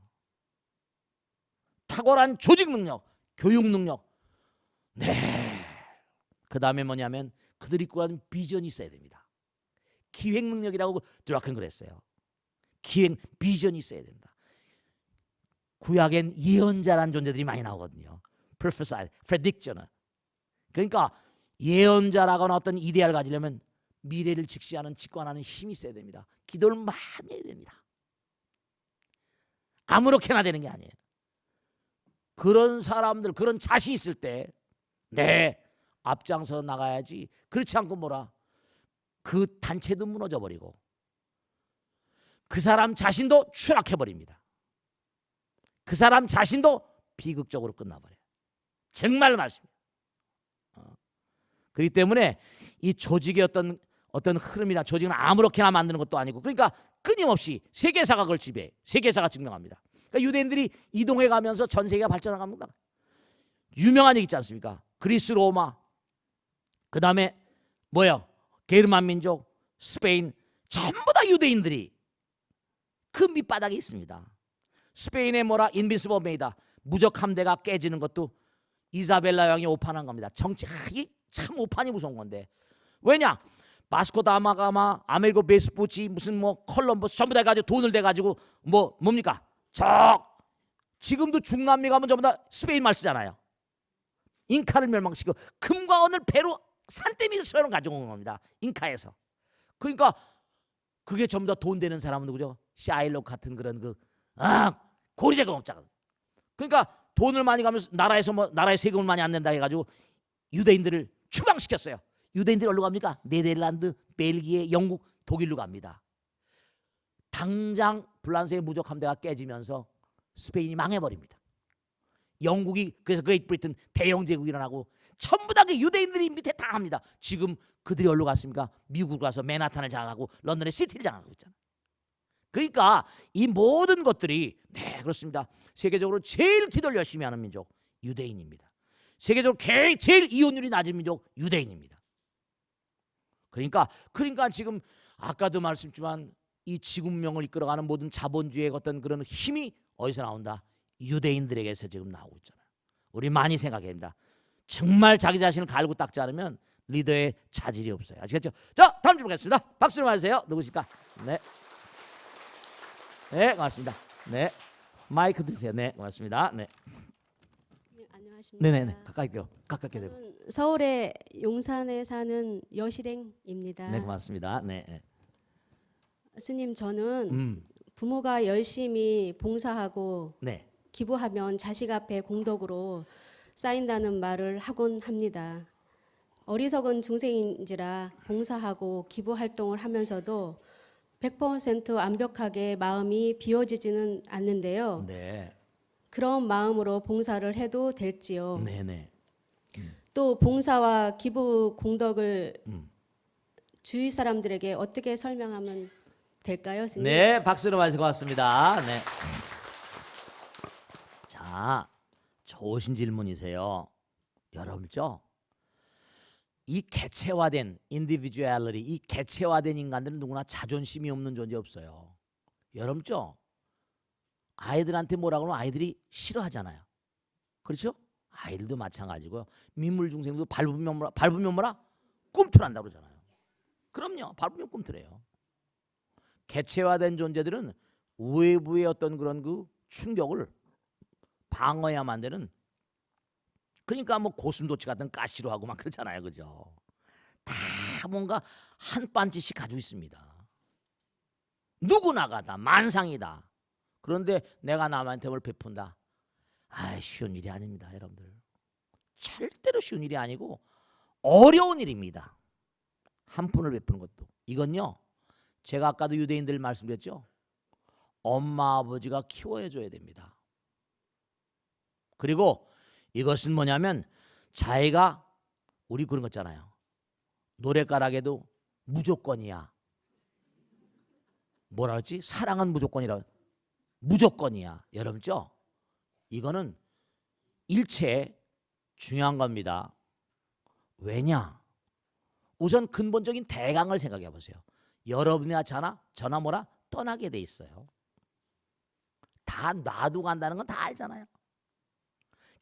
탁월한 조직 능력, 교육 능력. 네. 그 다음에 뭐냐면 그들이 꾸한 비전이 있어야 됩니다. 기획 능력이라고 드라켄 그랬어요. 기획 비전이 있어야 된다. 구약엔 예언자라는 존재들이 많이 나오거든요. prophesy, prediction. 그러니까 예언자라거나 어떤 이데아를 가지려면 미래를 직시하는 직관하는 힘이 있어야 됩니다. 기도를 많이 해야 됩니다. 아무렇게나 되는 게 아니에요. 그런 사람들, 그런 자시 있을 때 네, 앞장서 나가야지. 그렇지 않고 뭐라? 그 단체도 무너져 버리고 그 사람 자신도 추락해 버립니다. 그 사람 자신도 비극적으로 끝나버려요. 정말 말씀입니다. 그렇기 때문에 이 조직의 어떤 흐름이나 조직은 아무렇게나 만드는 것도 아니고, 그러니까 끊임없이 세계사가 그걸 지배해. 세계사가 증명합니다. 그러니까 유대인들이 이동해 가면서 전 세계가 발전해 갑니다. 유명한 얘기 있지 않습니까? 그리스, 로마, 그 다음에 뭐요? 게르만 민족, 스페인, 전부 다 유대인들이 그 밑바닥에 있습니다. 스페인의 뭐라? 인빈시블 메이다. 무적 함대가 깨지는 것도 이사벨라 여왕이 오판한 겁니다. 정치, 이게 참 오판이 무서운 건데. 왜냐? 바스코 다마가마, 아메리고 베스푸치, 무슨 뭐 컬럼버스 전부 다 해가지고 돈을 대가지고 뭡니까? 지금도 중남미 가면 전부 다 스페인 말 쓰잖아요. 잉카를 멸망시키고 금과 은을 배로 산더미처럼 가져온 겁니다. 잉카에서. 그러니까 그게 전부 다 돈 되는 사람은 누구죠? 샤일록 같은 그런 고리대가 먹자거든. 그러니까 돈을 많이 가면서 나라의 세금을 많이 안 낸다 해가지고 유대인들을 추방시켰어요. 유대인들이 어디로 갑니까? 네덜란드, 벨기에, 영국, 독일로 갑니다. 당장 불란서의 무적 함대가 깨지면서 스페인이 망해버립니다. 영국이, 그래서 그레이트 브리튼 대영 제국이 일어나고 전부 다 그 유대인들이 밑에 당합니다. 지금 그들이 어디로 갔습니까? 미국으로 가서 맨하탄을 장악하고 런던의 시티를 장악하고 있잖아요. 그러니까 이 모든 것들이 네, 그렇습니다. 세계적으로 제일 기도를 열심히 하는 민족 유대인입니다. 세계적으로 제일 이혼율이 낮은 민족 유대인입니다. 그러니까 지금 아까도 말씀했지만 이 지구명을 이끌어가는 모든 자본주의의 어떤 그런 힘이 어디서 나온다? 유대인들에게서 지금 나오고 있잖아요. 우리 많이 생각해야 됩니다. 정말 자기 자신을 갈고 닦지 않으면 리더의 자질이 없어요. 아시겠죠? 자, 다음 질문 가겠습니다. 박수를 맞으세요. 누구실까? 네. 네, 고맙습니다. 네. 마이크 드세요. 네, 고맙습니다. 네. 네, 안녕하십니까. 네네네. 가깝게 되고. 저는 서울의 용산에 사는 여실행입니다. 네, 고맙습니다. 네. 스님, 저는 부모가 열심히 봉사하고 네. 기부하면 자식 앞에 공덕으로 쌓인다는 말을 하곤 합니다. 어리석은 중생인지라 봉사하고 기부 활동을 하면서도 100% 완벽하게 마음이 비워지지는 않는데요. 네. 그런 마음으로 봉사를 해도 될지요? 네네. 또 봉사와 기부 공덕을 주위 사람들에게 어떻게 설명하면 될까요, 스님? 네, 박수로 마시고 왔습니다. 네. 자, 좋으신 질문이세요. 여러분죠? 이 개체화된 individuality, 이 개체화된 인간들은 누구나 자존심이 없는 존재 없어요. 여러분죠? 아이들한테 뭐라 그러면 아이들이 싫어하잖아요. 그렇죠? 아이들도 마찬가지고요. 민물 중생도 밟으면 뭐라? 꿈틀한다 그러잖아요. 그럼요. 밟으면 꿈틀해요. 개체화된 존재들은 외부의 어떤 그런 그 충격을 방어해야만 되는, 그러니까 뭐 고슴도치 같은 가시로 하고 막 그러잖아요. 그죠? 다 뭔가 한 빤짓씩 가지고 있습니다. 누구나가 다 만상이다. 그런데 내가 남한테 뭘 베푼다. 쉬운 일이 아닙니다, 여러분들. 절대로 쉬운 일이 아니고 어려운 일입니다. 한 푼을 베푸는 것도. 이건요, 제가 아까도 유대인들 말씀드렸죠. 엄마 아버지가 키워야 줘야 됩니다. 그리고 이것은 뭐냐면 자기가, 우리 그런 거 있잖아요. 노랫가락에도 무조건이야. 뭐라 그랬지? 사랑은 무조건이라. 무조건이야. 여러분죠? 이거는 일체 중요한 겁니다. 왜냐? 우선 근본적인 대강을 생각해 보세요. 여러분이나 저나 뭐라 떠나게 돼 있어요. 다 놔두고 간다는 건 다 알잖아요.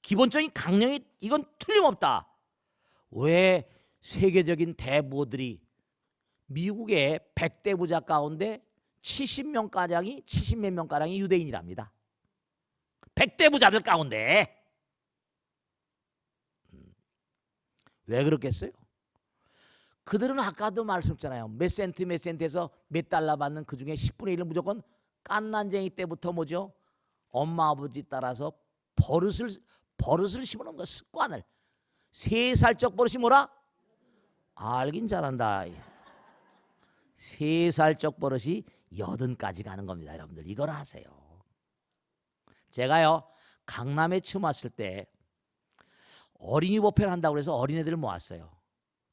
기본적인 강령이 이건 틀림없다. 왜 세계적인 대부들이 미국의 100대 부자 가운데 70몇 명가량이 유대인이랍니다. 100대 부자들 가운데. 왜 그렇겠어요? 그들은 아까도 말씀드렸잖아요. 몇 센트에서 몇 달러 받는 그 중에 10분의 1은 무조건 깐난쟁이 때부터 뭐죠? 엄마 아버지 따라서 버릇을 심어놓은 거, 습관을. 3살적 버릇이 뭐라? 알긴 잘한다. 3살적 버릇이 80까지 가는 겁니다. 여러분들 이걸 아세요. 제가요 강남에 처음 왔을 때 어린이 법회를 한다고 해서 어린애들을 모았어요.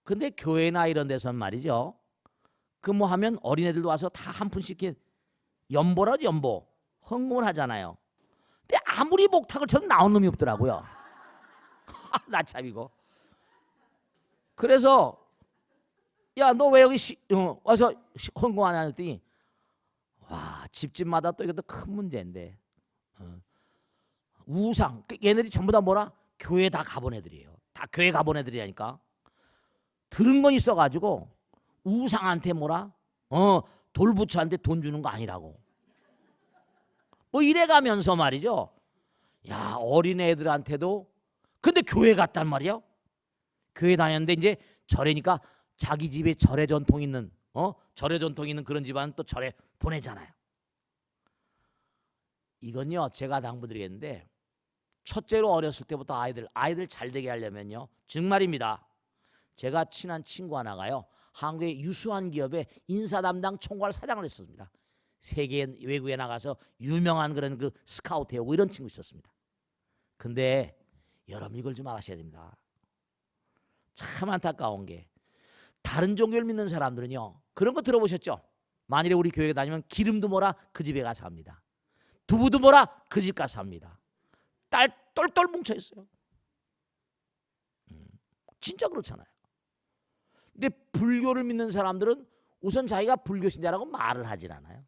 근데 교회나 이런 데서는 말이죠, 그 뭐 하면 어린애들도 와서 다 한 푼씩 연보라죠. 연보 헌금을 하잖아요. 근데 아무리 목탁을 쳐도 나온 놈이 없더라고요. 나 참이고. 그래서 야, 너 왜 여기 와서 헌금 안 하랬더니, 와, 집집마다 또 이것도 큰 문제인데, 우상, 얘네들이 전부 다 뭐라? 교회 다 가본 애들이에요. 다 교회 가본 애들이라니까. 들은 건 있어가지고 우상한테 뭐라? 돌부처한테 돈 주는 거 아니라고. 뭐 이래가면서 말이죠. 야, 어린애들한테도. 근데 교회 갔단 말이요. 교회 다녔는데 이제 절에니까 자기 집에 절의 전통 있는 절의 전통 있는 그런 집안은 또 절에 보내잖아요. 이건요 제가 당부드리겠는데, 첫째로 어렸을 때부터 아이들 잘 되게 하려면요, 정말입니다. 제가 친한 친구 하나가요 한국의 유수한 기업의 인사 담당 총괄 사장을 했었습니다. 세계 외국에 나가서 유명한 그런 그 스카우트 해오고 이런 친구 있었습니다. 근데 여러분 이걸 좀 알아셔야 됩니다. 참 안타까운 게, 다른 종교를 믿는 사람들은요 그런 거 들어보셨죠? 만일에 우리 교회에 다니면 기름도 뭐라? 그 집에 가서 합니다. 두부도 뭐라? 그 집 가서 합니다. 딸 똘똘 뭉쳐 있어요. 진짜 그렇잖아요. 근데 불교를 믿는 사람들은 우선 자기가 불교 신자라고 말을 하질 않아요.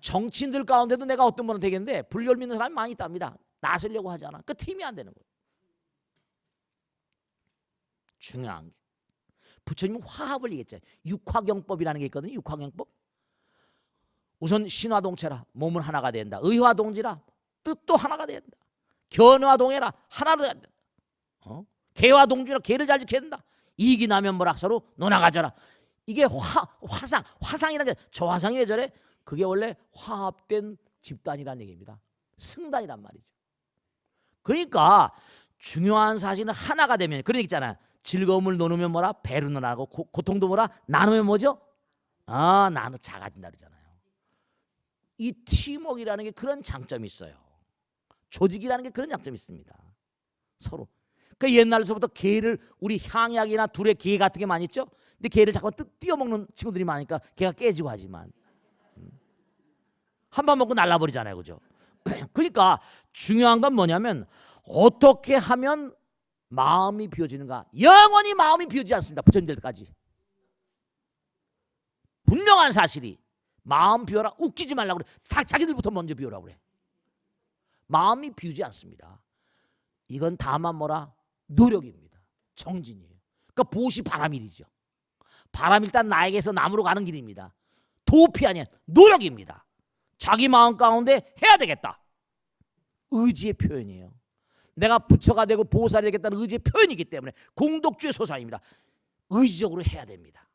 정치인들 가운데도 내가 어떤 분은 되겠는데 불교를 믿는 사람이 많이 있답니다. 나서려고 하지 않아. 그 팀이 안 되는 거예요. 중요한 게, 부처님은 화합을 얘기했잖아요. 육화경법이라는 게 있거든요. 육화경법. 우선 신화동체라, 몸은 하나가 된다. 의화동지라, 뜻도 하나가 된다. 견화동해라, 하나로 된다. 개화동주라, 개를 잘 지켜야 된다. 이익이 나면 뭐라, 서로 논아가져라. 이게 화상이라는 게, 저 화상이 왜 저래? 그게 원래 화합된 집단이라는 얘기입니다. 승단이란 말이죠. 그러니까 중요한 사실은 하나가 되면, 그런 얘기 있잖아요. 즐거움을 나누면 뭐라? 배로 나누고, 고통도 뭐라? 나누면 뭐죠? 나누 작아진다 그러잖아요. 이 팀워크라는 게 그런 장점이 있어요. 조직이라는 게 그런 장점이 있습니다. 서로. 그 옛날서부터 개를 우리 향약이나 둘에 개 같은 게 많이 있죠. 근데 개를 자꾸 띄어먹는 친구들이 많으니까 개가 깨지고 하지만 한 번 먹고 날라버리잖아요, 그죠? 그러니까 중요한 건 뭐냐면 어떻게 하면 마음이 비워지는가. 영원히 마음이 비워지지 않습니다. 부처님 될 때까지. 분명한 사실이 마음 비워라. 웃기지 말라고 그래. 다 자기들부터 먼저 비우라고 그래. 마음이 비우지 않습니다. 이건 다만 뭐라? 노력입니다. 정진이에요. 그러니까 보시 바람일이죠. 바람일단 나에게서 남으로 가는 길입니다. 도피 아니야. 노력입니다. 자기 마음 가운데 해야 되겠다. 의지의 표현이에요. 내가 부처가 되고 보살이 되겠다는 의지의 표현이기 때문에 공덕주의 소사입니다. 의지적으로 해야 됩니다.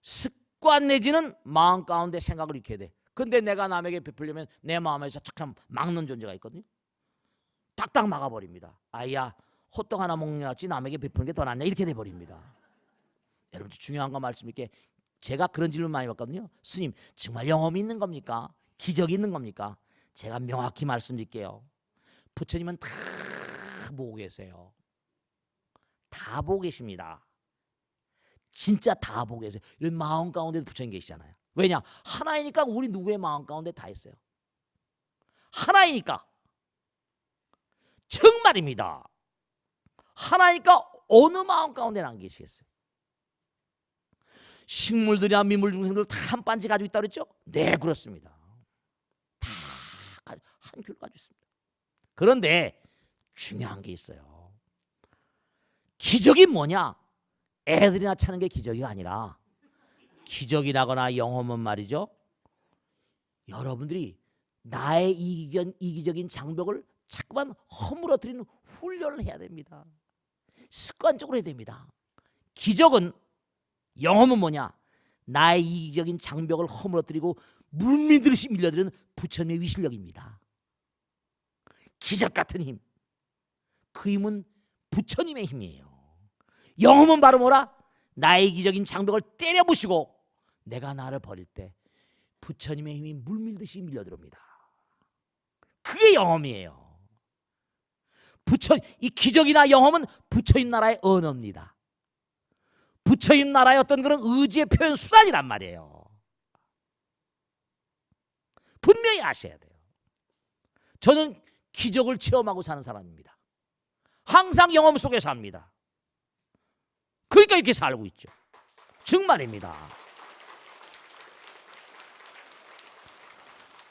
습관 내지는 마음 가운데 생각을 익혀야 돼. 근데 내가 남에게 베풀려면 내 마음에서 착참 막는 존재가 있거든요. 딱딱 막아버립니다. 아야 호떡 하나 먹냐지 남에게 베푸는 게 더 낫냐 이렇게 돼버립니다. 여러분 중요한 거 말씀드릴게. 제가 그런 질문 많이 받거든요. 스님 정말 영험이 있는 겁니까? 기적이 있는 겁니까? 제가 명확히 말씀드릴게요. 부처님은 다 보고 계세요. 다 보고 계십니다. 진짜 다 보고 계세요. 이런 마음 가운데도 부처님 계시잖아요. 왜냐? 하나이니까 우리 누구의 마음 가운데 다 있어요. 하나이니까. 정말입니다. 하나니까 어느 마음 가운데는 안 계시겠어요. 식물들이나 미물 중생들 다 한 반지 가지고 있다고 그랬죠? 네, 그렇습니다. 다 한 귤 가지고 있습니다. 그런데 중요한 게 있어요. 기적이 뭐냐? 애들이나 차는 게 기적이 아니라 기적이라거나 영험은 말이죠. 여러분들이 나의 이기적인 장벽을 자꾸만 허물어뜨리는 훈련을 해야 됩니다. 습관적으로 해야 됩니다. 기적은 영험은 뭐냐? 나의 이기적인 장벽을 허물어뜨리고 물밀듯이 밀려드리는 부처님의 위실력입니다. 기적 같은 힘. 그 힘은 부처님의 힘이에요. 영험은 바로 뭐라? 나의 이기적인 장벽을 때려부시고 내가 나를 버릴 때 부처님의 힘이 물밀듯이 밀려들어옵니다. 그게 영험이에요. 이 기적이나 영험은 부처님 나라의 언어입니다. 부처님 나라의 어떤 그런 의지의 표현 수단이란 말이에요. 분명히 아셔야 돼요. 저는 기적을 체험하고 사는 사람입니다. 항상 영험 속에 삽니다. 그러니까 이렇게 살고 있죠. 정말입니다.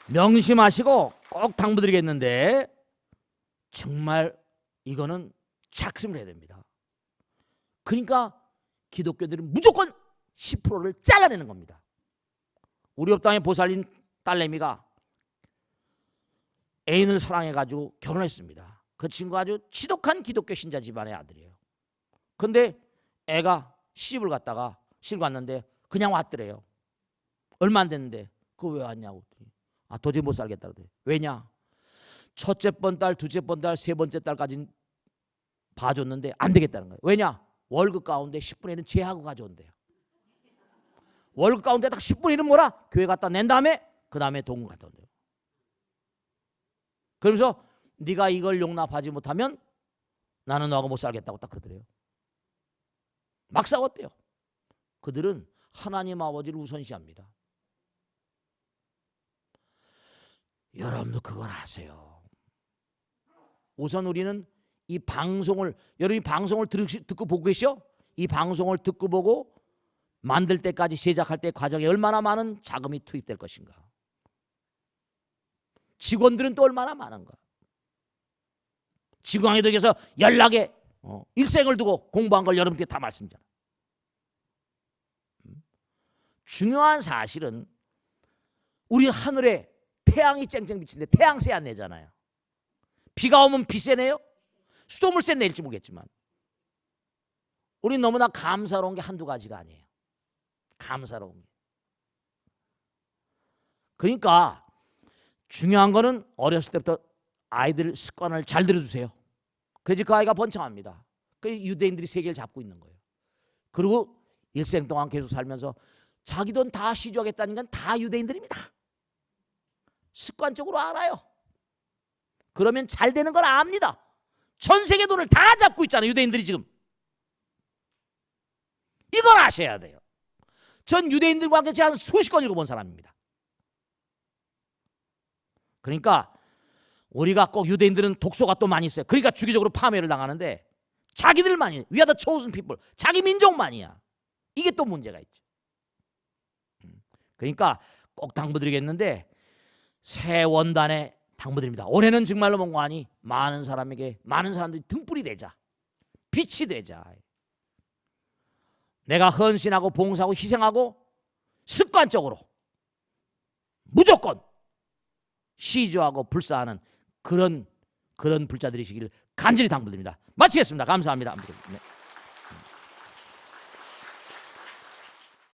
명심하시고 꼭 당부드리겠는데 정말 이거는 작심을 해야 됩니다. 그러니까 기독교들은 무조건 10%를 잘라내는 겁니다. 우리 법당에 보살린 딸내미가 애인을 사랑해가지고 결혼했습니다. 그 친구가 아주 지독한 기독교 신자 집안의 아들이에요. 근데 애가 시집을 갔다가 시집 갔는데 그냥 왔더래요. 얼마 안 됐는데 그거 왜 왔냐고. 도저히 못 살겠다 그래. 왜냐? 첫째 번 딸, 둘째 번 딸, 세 번째 딸까지 봐줬는데 안 되겠다는 거예요. 왜냐? 월급 가운데 10분의 1은 제하고 가져온대요. 월급 가운데 딱 10분의 1은 뭐라? 교회 갖다 낸 다음에 그 다음에 동금 갖다 온대요. 그러면서 네가 이걸 용납하지 못하면 나는 너하고 못 살겠다고 딱 그러더래요. 막 싸웠대요. 그들은 하나님 아버지를 우선시합니다. 여러분도 그걸 아세요. 우선 우리는 이 방송을 여러분이 방송을 듣고 보고 계시죠? 이 방송을 듣고 보고 만들 때까지 제작할 때 과정에 얼마나 많은 자금이 투입될 것인가. 직원들은 또 얼마나 많은가. 지구왕에덕에서 연락에 일생을 두고 공부한 걸 여러분께 다 말씀드려요. 중요한 사실은 우리 하늘에 태양이 쨍쨍 비치는데 태양새 안 내잖아요. 비가 오면 비새 내요? 수돗물새 낼지 모르겠지만 우리 너무나 감사로운 게 한두 가지가 아니에요. 감사로운 게. 그러니까 중요한 거는 어렸을 때부터 아이들 습관을 잘 들여주세요. 그래야지 그 아이가 번창합니다. 그 유대인들이 세계를 잡고 있는 거예요. 그리고 일생 동안 계속 살면서 자기 돈 다 시주하겠다는 건 다 유대인들입니다. 습관적으로 알아요. 그러면 잘 되는 걸 압니다. 전 세계 돈을 다 잡고 있잖아요. 유대인들이 지금. 이걸 아셔야 돼요. 전 유대인들과 함께 한 수십 권 읽어본 사람입니다. 그러니까 우리가 꼭 유대인들은 독소가 또 많이 있어요. 그러니까 주기적으로 파멸을 당하는데 자기들만이 We are the chosen people. 자기 민족만이야. 이게 또 문제가 있죠. 그러니까 꼭 당부드리겠는데 새 원단에 당부드립니다. 올해는 정말로 몽고하니 많은 사람들이 등불이 되자. 빛이 되자. 내가 헌신하고 봉사하고 희생하고 습관적으로 무조건 시주하고 불사하는 그런 불자들이시길 간절히 당부드립니다. 마치겠습니다. 감사합니다. 네.